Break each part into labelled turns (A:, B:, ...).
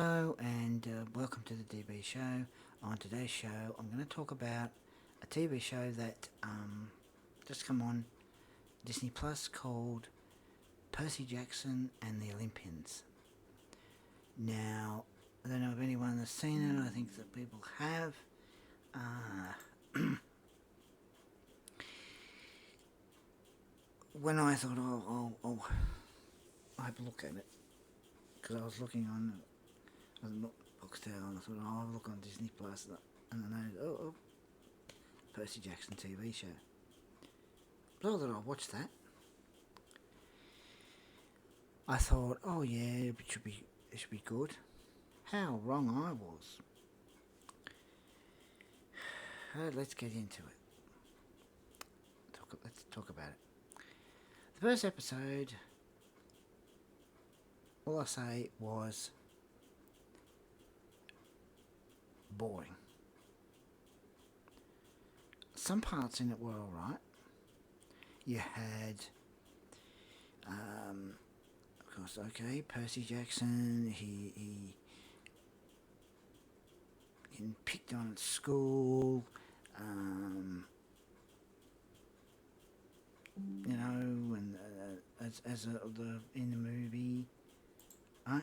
A: Hello and welcome to the DB Show. On today's show, I'm going to talk about a TV show that just come on Disney Plus called Percy Jackson and the Olympians. Now, I don't know if anyone has seen it. I think that people have. When I thought, I'll have a look at it, because I was looking on Boxtel, and I thought, I'll have a look on Disney Plus, and I know, Percy Jackson TV show. But I thought I'll watch that. I thought, oh yeah, it should be good. How wrong I was. Let's get into it. Let's talk about it. The first episode, all I say was boring. Some parts in it were alright. You had, of course, okay, Percy Jackson, he getting picked on at school, and as in the movie, right?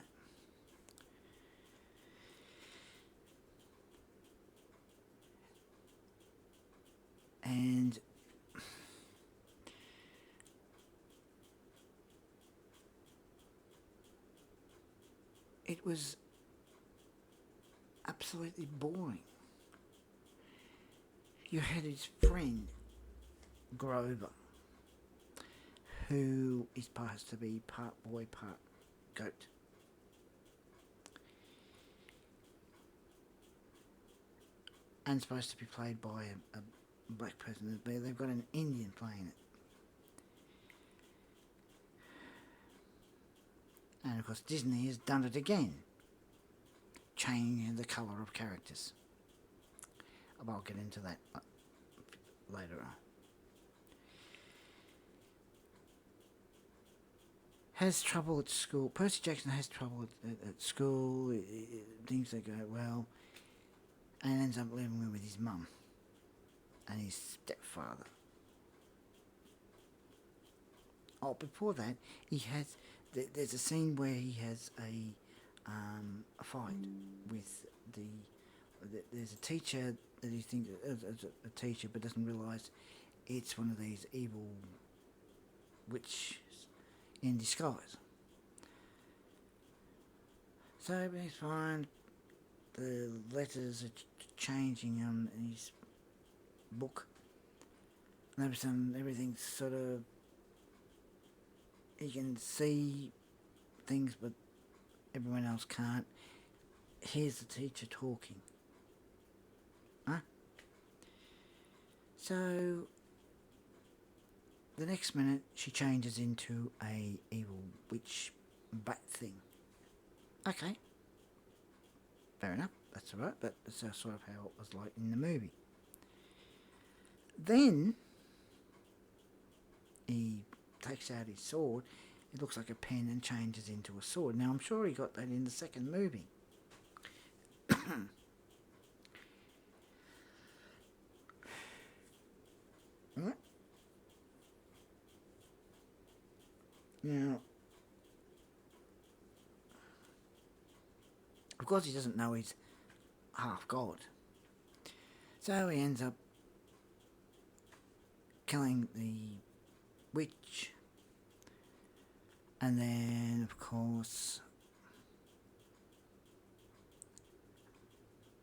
A: And it was absolutely boring. You had his friend Grover, who is supposed to be part boy, part goat. And supposed to be played by a black person. They've got an Indian playing it. And of course Disney has done it again, changing the colour of characters. I'll get into that later on. Has trouble at school. Percy Jackson has trouble at school. Things that go well, and ends up living with his mum and his stepfather. Oh, before that, there's a scene where he has a fight with there's a teacher that he thinks is a teacher, but doesn't realise it's one of these evil witches in disguise. So everything's fine. The letters are changing in his book. And all of a sudden, everything's sort of, he can see things, but everyone else can't. Here's the teacher talking. Huh? So the next minute she changes into a evil witch bat thing. Okay. Fair enough, that's alright, but that's sort of how it was like in the movie. Then he takes out his sword. It looks like a pen and changes into a sword. Now I'm sure he got that in the second movie. Right? Now, of course he doesn't know he's half god. So he ends up killing the witch. And then, of course,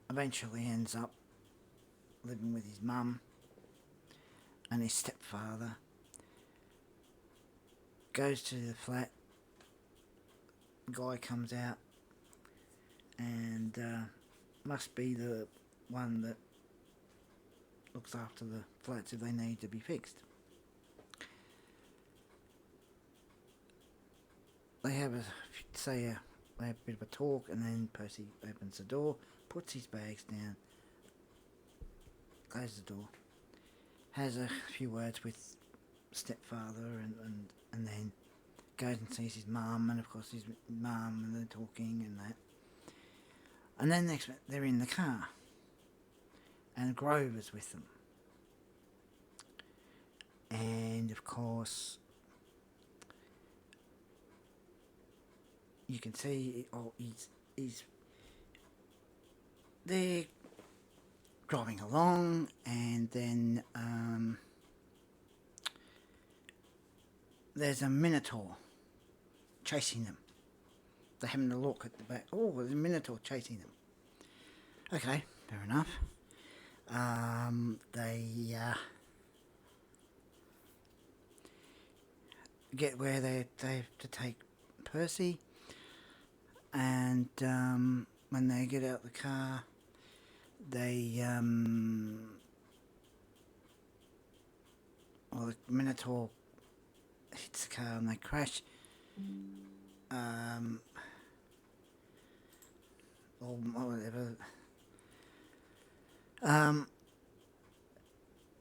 A: eventually ends up living with his mum and his stepfather. Goes to the flat. Guy comes out and must be the one that looks after the flats if they need to be fixed. They have they have a bit of a talk, and then Percy opens the door, puts his bags down, closes the door, has a few words with stepfather, and then goes and sees his mum, and of course his mum, and they're talking and that. And then next minute they're in the car, and Grover's with them. And of course, you can see, he's they're driving along, and then there's a Minotaur chasing them. They're having a look at the back. Oh, there's a Minotaur chasing them. Okay, fair enough. They get where they have to take Percy, and when they get out the car, they the Minotaur hits the car and they crash. Or whatever.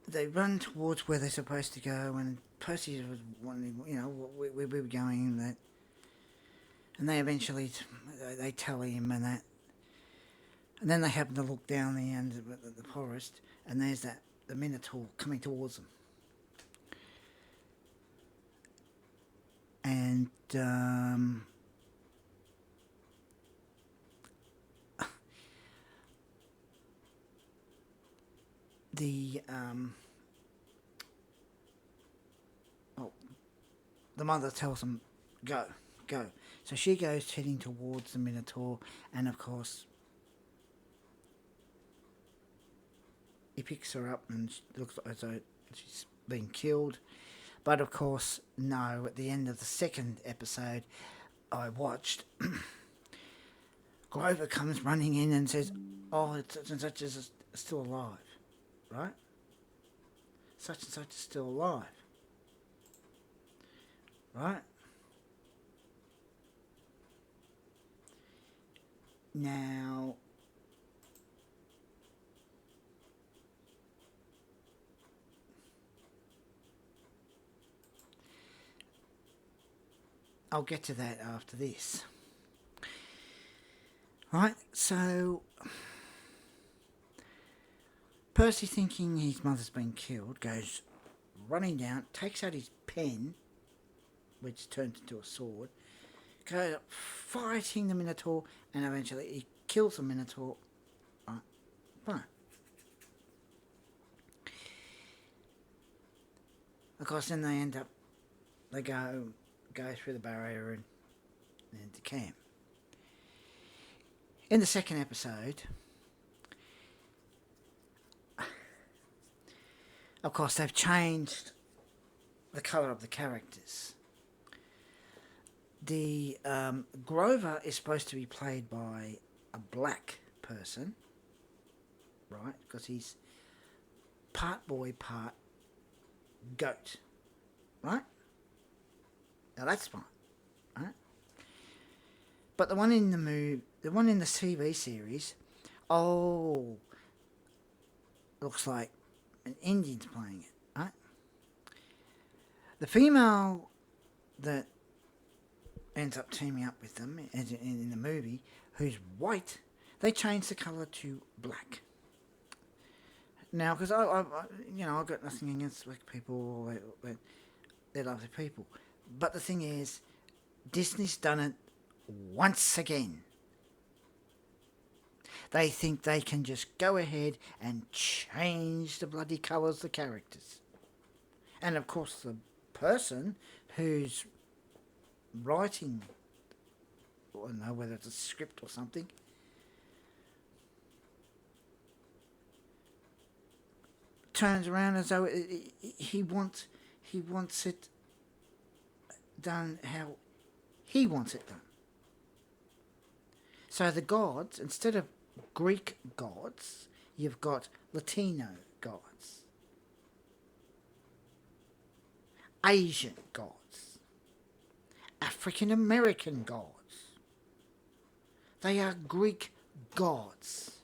A: They run towards where they're supposed to go, and Percy was wondering, where we were going, and that. And they eventually, they tell him and that. And then they happen to look down the end of the forest, and there's the Minotaur coming towards them. And the mother tells them, go. So she goes heading towards the Minotaur, and of course he picks her up and she looks as though she's been killed. But of course, no, at the end of the second episode I watched, Grover comes running in and says, oh, such and such is still alive, right? Such and such is still alive, right? Now, I'll get to that after this. Right, so Percy, thinking his mother's been killed, goes running down, takes out his pen, which turns into a sword, goes up fighting the Minotaur, and eventually he kills the Minotaur. Right. Of course, then they go through the barrier and into camp. In the second episode, of course, they've changed the colour of the characters. The Grover is supposed to be played by a black person, right? Because he's part boy, part goat, right? Now that's fine, right? But the one in the TV series, looks like an Indian's playing it, right? The female that ends up teaming up with them in the movie, who's white, they change the colour to black. Now, because I've got nothing against black people, they're lovely people. But the thing is, Disney's done it once again. They think they can just go ahead and change the bloody colours of the characters. And of course the person who's writing, I don't know whether it's a script or something, turns around as though he wants it done how he wants it done. So the gods, instead of Greek gods, you've got Latino gods, Asian gods, African American gods. They are Greek gods.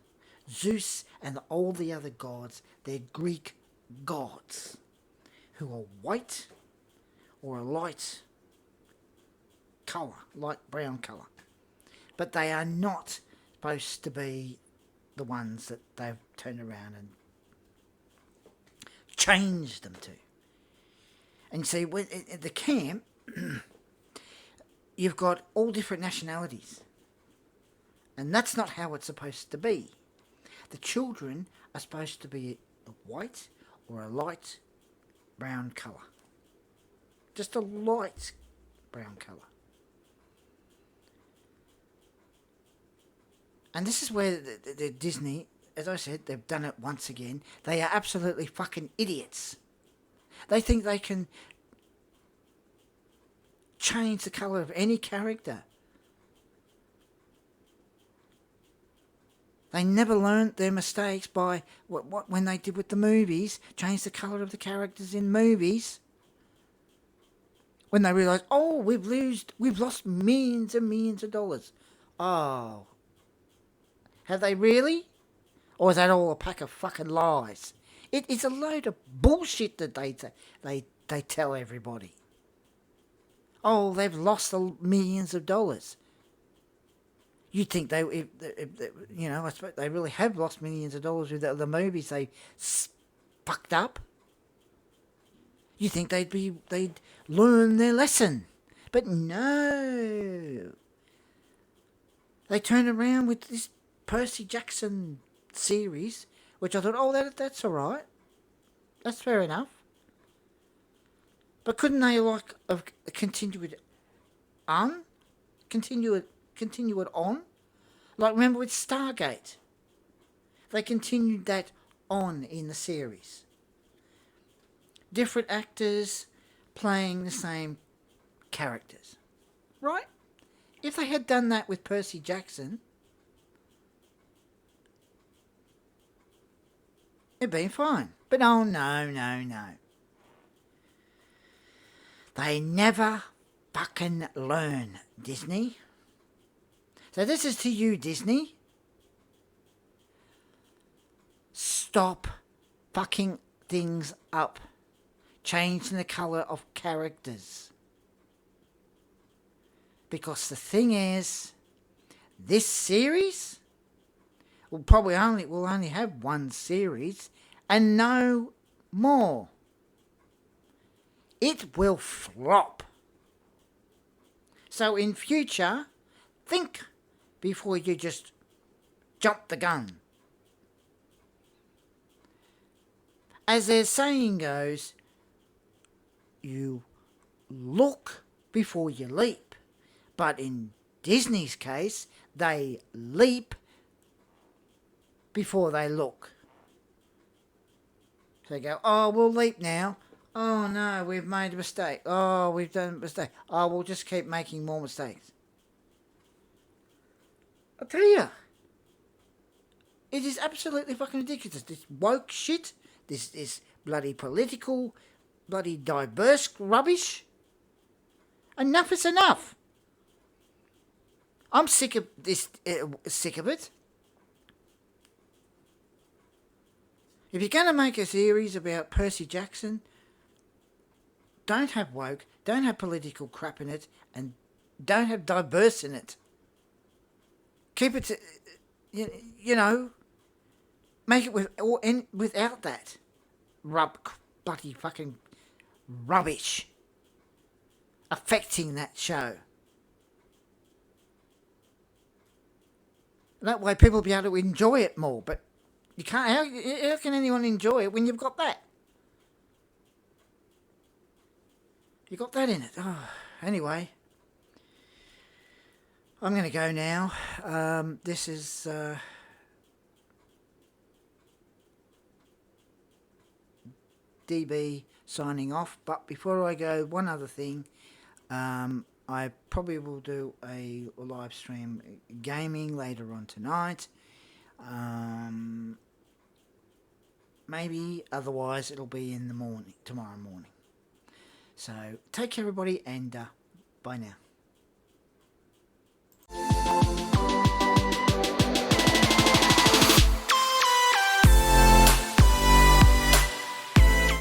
A: Zeus and all the other gods, they're Greek gods who are white or a light colour, light brown colour. But they are not supposed to be the ones that they've turned around and changed them to. And see, at the camp, you've got all different nationalities. And that's not how it's supposed to be. The children are supposed to be a white or a light brown colour. Just a light brown colour. And this is where the Disney, as I said, they've done it once again. They are absolutely fucking idiots. They think they can change the colour of any character. They never learnt their mistakes by when they did with the movies, change the colour of the characters in movies. When they realised, oh, we've lost millions and millions of dollars. Oh. Have they really? Or is that all a pack of fucking lies? It's a load of bullshit that they tell everybody. Oh, they've lost the millions of dollars. You'd think I suppose they really have lost millions of dollars with the movies they fucked up. You think they'd learn their lesson, but no. They turned around with this Percy Jackson series, which I thought, oh, that's all right, that's fair enough. But couldn't they continue it on? Continue it on? Like, remember with Stargate? They continued that on in the series. Different actors playing the same characters. Right? If they had done that with Percy Jackson, it'd been fine. But oh, no. They never fucking learn, Disney. So this is to you, Disney. Stop fucking things up. Changing the colour of characters. Because the thing is, this series will only have one series and no more. It will flop. So in future, think before you just jump the gun. As their saying goes, you look before you leap. But in Disney's case, they leap before they look. So they go, oh, we'll leap now. Oh no, we've made a mistake. Oh, we've done a mistake. Oh, we'll just keep making more mistakes. I tell you, it is absolutely fucking ridiculous. This woke shit, this bloody political, bloody diverse rubbish. Enough is enough. I'm sick of this. Sick of it. If you're going to make a series about Percy Jackson, don't have woke, don't have political crap in it, and don't have diverse in it. Keep it to, make it without that bloody fucking rubbish affecting that show. That way people will be able to enjoy it more, but you can't. How can anyone enjoy it when you've got that? You got that in it. Oh, anyway, I'm going to go now. This is DB signing off. But before I go, one other thing. I probably will do a live stream gaming later on tonight. Maybe otherwise it'll be in the morning, tomorrow morning. So take care everybody, and bye now.